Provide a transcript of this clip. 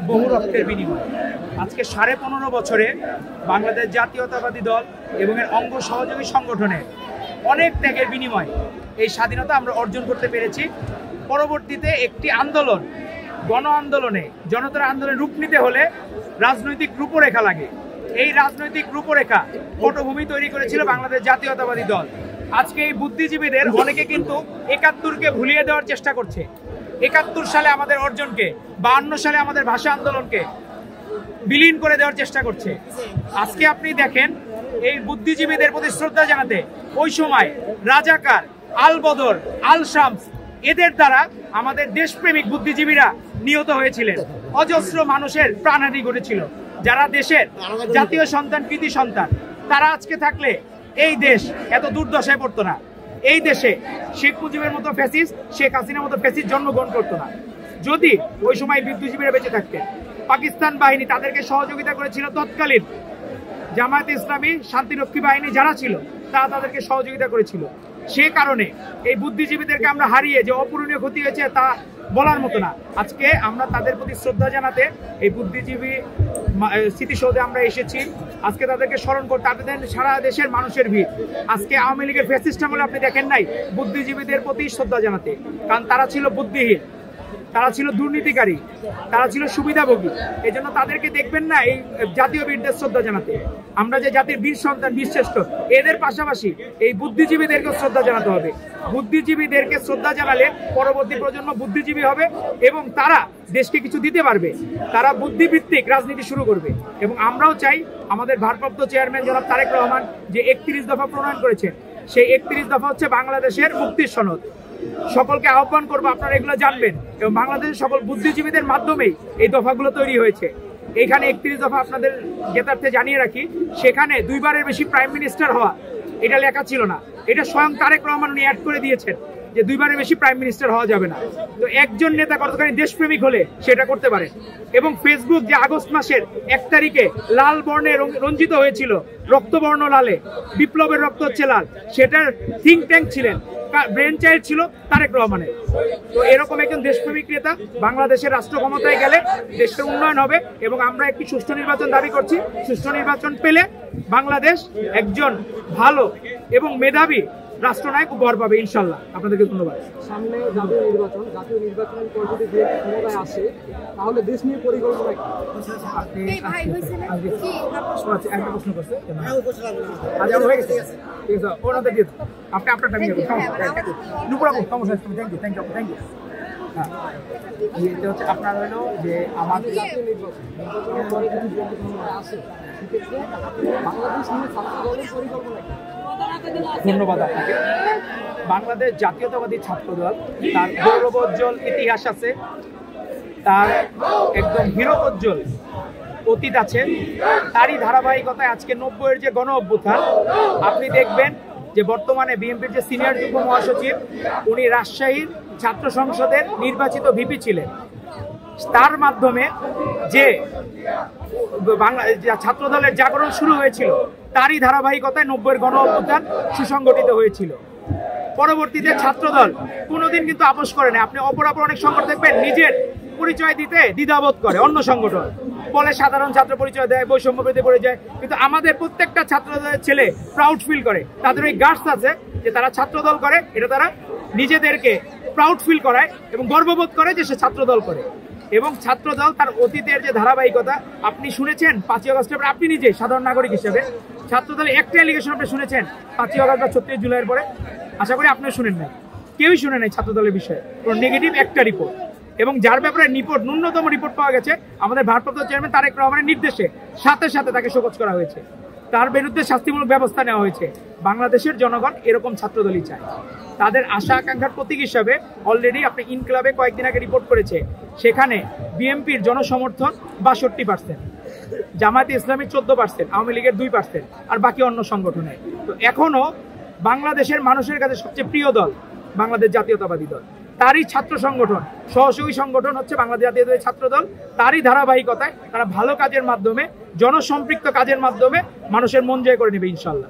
বহু রক্তের বিনিময়। আজকে 15.5 বছরে বাংলাদেশ জাতীয়তাবাদী দল এবং এর অঙ্গ সহযোগী সংগঠনের অনেক ত্যাগের বিনিময় এই স্বাধীনতা আমরা অর্জন করতে পেরেছি। পরবর্তীতে একটি আন্দোলন, গণ আন্দোলনে, জনতার আন্দোলনে রূপ নিতে হলে রাজনৈতিক রূপরেখা লাগে। এই রাজনৈতিক রূপরেখা পটভূমি তৈরি করেছিল বাংলাদেশ জাতীয়তাবাদী দল। আজকে এই বুদ্ধিজীবীদের অনেকে কিন্তু 71কে ভুলিয়ে দেওয়ার চেষ্টা করছে। 71 সালে আমাদের অর্জনকে, 52 সালে আমাদের ভাষা আন্দোলনকে বিলীন করে দেওয়ার চেষ্টা করছে। আজকে আপনি দেখেন এই বুদ্ধিজীবীদের প্রতি শ্রদ্ধা জানাতে ওই সময় রাজাকার, আল বদর, আল শামস এদের দ্বারা আমাদের দেশপ্রেমিক বুদ্ধিজীবীরা নিহত হয়েছিলেন। অজস্র মানুষের প্রাণহানি ঘটেছিল। যারা দেশের জাতীয় সন্তান, কৃতি সন্তান, তারা আজকে থাকলে এই দেশ এত দুর্দশায় পড়তো না। এই দেশে শেখ মুজিবের মতো ফ্যাসিস্ট, শেখ হাসিনার মতো ফ্যাসিস্ট জন্মগ্রহণ করতো না যদি ওই সময় বুদ্ধিজীবীরা বেঁচে থাকতেন। পাকিস্তান বাহিনী তাদেরকে সহযোগিতা করেছিল। তৎকালীন জামায়াতে ইসলামী, শান্তিরক্ষী বাহিনী যারা ছিল তারা তাদেরকে সহযোগিতা করেছিল। সে কারণে এই বুদ্ধিজীবীদেরকে আমরা হারিয়ে যে অপূরণীয় ক্ষতি হয়েছে তা বলার মতো না। আজকে আমরা তাদের প্রতি শ্রদ্ধা জানাতে এই বুদ্ধিজীবী স্মৃতিসৌধে আমরা এসেছি। আজকে তাদেরকে স্মরণ করতে আপনাদের সারা দেশের মানুষের ভিড়। আজকে আওয়ামী লীগের ফ্যাসিস্ট আমলে আপনি দেখেন নাই বুদ্ধিজীবীদের প্রতি শ্রদ্ধা জানাতে, কারণ তারা ছিল বুদ্ধিহীন, তারা ছিল দুর্নীতিকারী, তারা ছিল সুবিধাভোগী। এই জন্য তাদেরকে দেখবেন না এই জাতীয় বীরদের শ্রদ্ধা জানাতে। আমরা যে জাতির বীর সন্তান, বীরশ্রেষ্ঠ, এদের পাশাপাশি এই বুদ্ধিজীবীদেরকে শ্রদ্ধা জানাতে হবে। বুদ্ধিজীবীদেরকে শ্রদ্ধা জানালে পরবর্তী প্রজন্ম বুদ্ধিজীবী হবে এবং তারা দেশকে কিছু দিতে পারবে। তারা বুদ্ধিভিত্তিক রাজনীতি শুরু করবে। এবং আমরাও চাই আমাদের ভারপ্রাপ্ত চেয়ারম্যান জনাব তারেক রহমান যে 31 দফা প্রণয়ন করেছেন, সেই 31 দফা হচ্ছে বাংলাদেশের মুক্তির সনদ। সকলকে আহ্বান করবো আপনারা এগুলো জানবেন এবং বাংলাদেশের সকল বুদ্ধিজীবীদের মাধ্যমেই এই দফাগুলো তৈরি হয়েছে। এখানে 31 দফা আপনাদের জ্ঞাতার্থে জানিয়ে রাখি, সেখানে 2 বারের বেশি প্রাইম মিনিস্টার হওয়া এটা লেখা ছিল না। এটা স্বয়ং তারেক রহমান উনি অ্যাড করে দিয়েছেন যে 2 বারের বেশি প্রাইম মিনিস্টার হওয়া যাবে না। তো একজন নেতা কতখানি দেশপ্রেমিক হলে সেটা করতে পারে। এবং ফেসবুক যে আগস্ট মাসের 1 তারিখে লাল বর্ণে রঞ্জিত হয়েছিল, রক্তবর্ণ লালে, বিপ্লবের রক্ত হচ্ছে লাল, সেটার থিঙ্ক ট্যাঙ্ক ছিলেন, ব্রেন চাইল্ড ছিল তারেক রহমানের। তো এরকম একজন দেশপ্রেমিক নেতা বাংলাদেশের রাষ্ট্র ক্ষমতায় গেলে দেশের উন্নয়ন হবে। এবং আমরা একটি সুষ্ঠু নির্বাচন দাবি করছি। সুষ্ঠু নির্বাচন পেলে বাংলাদেশ একজন ভালো এবং মেধাবী রাষ্ট্রনায়ক উপহার পাবে ইনশাল্লাহ। আপনাদেরকে ধন্যবাদ। সামনে জাতীয় নির্বাচনের পর যদি ক্ষমতায় আসে তাহলে দেশ নিয়ে পরিকল্পনা কি? একটা প্রশ্ন করছে ওনাদের দিয়ে আপনি আপনার টাইম থ্যাংক ইউ। এটা হচ্ছে আপনার হলো যে আমাদের ধন্যবাদ আপনাকে। বাংলাদেশ জাতীয়তাবাদী ছাত্রদল তার গৌরবোজ্জ্বল ইতিহাস আছে, তার একদম হিরোজ্জ্বল অতীত আছে। তারই ধারাবাহিকতায় আজকে 90-এর যে গণ অভ্যুত্থান, আপনি দেখবেন যে বর্তমানে বিএনপির যে সিনিয়র যুগ্ম মহাসচিব, উনি রাজশাহীর ছাত্র সংসদের নির্বাচিত ভিপি ছিলেন। তার মাধ্যমে যে ছাত্রদলের জাগরণ শুরু হয়েছিল, তারই ধারাবাহিকতায় 90-এর গণ অভ্যুত্থান সুসংগঠিত হয়েছিল। পরবর্তীতে ছাত্রদল কোনোদিন কিন্তু আপোষ করে না। আপনি অপরাপর অনেক সংগঠন দেখবেন নিজের পরিচয় দিতে দ্বিধাবোধ করে, অন্য সংগঠন বলে সাধারণ ছাত্র পরিচয় দেয়, বৈষম্য বিরোধী পড়ে যায়। কিন্তু আমাদের প্রত্যেকটা ছাত্রদলের ছেলে প্রাউড ফিল করে, তাদের ওই গার্ডস আছে যে তারা ছাত্রদল করে, এটা তারা নিজেদেরকে প্রাউড ফিল করায় এবং গর্ববোধ করে যে সে ছাত্রদল করে। এবং ছাত্রদল তার অতীতের যে ধারাবাহিকতা আপনি শুনেছেন 5ই আগস্টের পরে, আপনি নিজে সাধারণ নাগরিক হিসেবে ছাত্রদলের একটা এলিগেশন আপনি শুনেছেন 5ই আগস্ট বা 36 জুলাইয়ের পরে? আশা করি আপনিও শুনেন নাই, কেউই শুনে নাই ছাত্রদলের বিষয়ে কোনো নেগেটিভ একটা রিপোর্ট। এবং যার ব্যাপারে ন্যূনতম রিপোর্ট পাওয়া গেছে আমাদের ভারপ্রাপ্ত চেয়ারম্যান তারেক রহমানের নির্দেশে সাথে সাথে তাকে শোকজ করা হয়েছে, তার বিরুদ্ধে শাস্তিমূলক ব্যবস্থা নেওয়া হয়েছে। বাংলাদেশের জনগণ এরকম ছাত্রদলই চায়। তাদের আশা আকাঙ্ক্ষার প্রতীক হিসাবে অলরেডি আপনি ইনক্লাবে কয়েকদিন আগে রিপোর্ট করেছে, সেখানে বিএনপির জনসমর্থন 62%, জামায়াতে ইসলামী 14%, আওয়ামী লীগের 2%, আর বাকি অন্য সংগঠনে। তো এখনো বাংলাদেশের মানুষের কাছে সবচেয়ে প্রিয় দল বাংলাদেশ জাতীয়তাবাদী দল। তারই ছাত্র সংগঠন, সহযোগী সংগঠন হচ্ছে বাংলাদেশ জাতীয়তাবাদী ছাত্রদল। তারই ধারাবাহিকতায় তারা ভালো কাজের মাধ্যমে, জনসম্পৃক্ত কাজের মাধ্যমে মানুষের মন জয় করে নেবে ইনশাল্লাহ।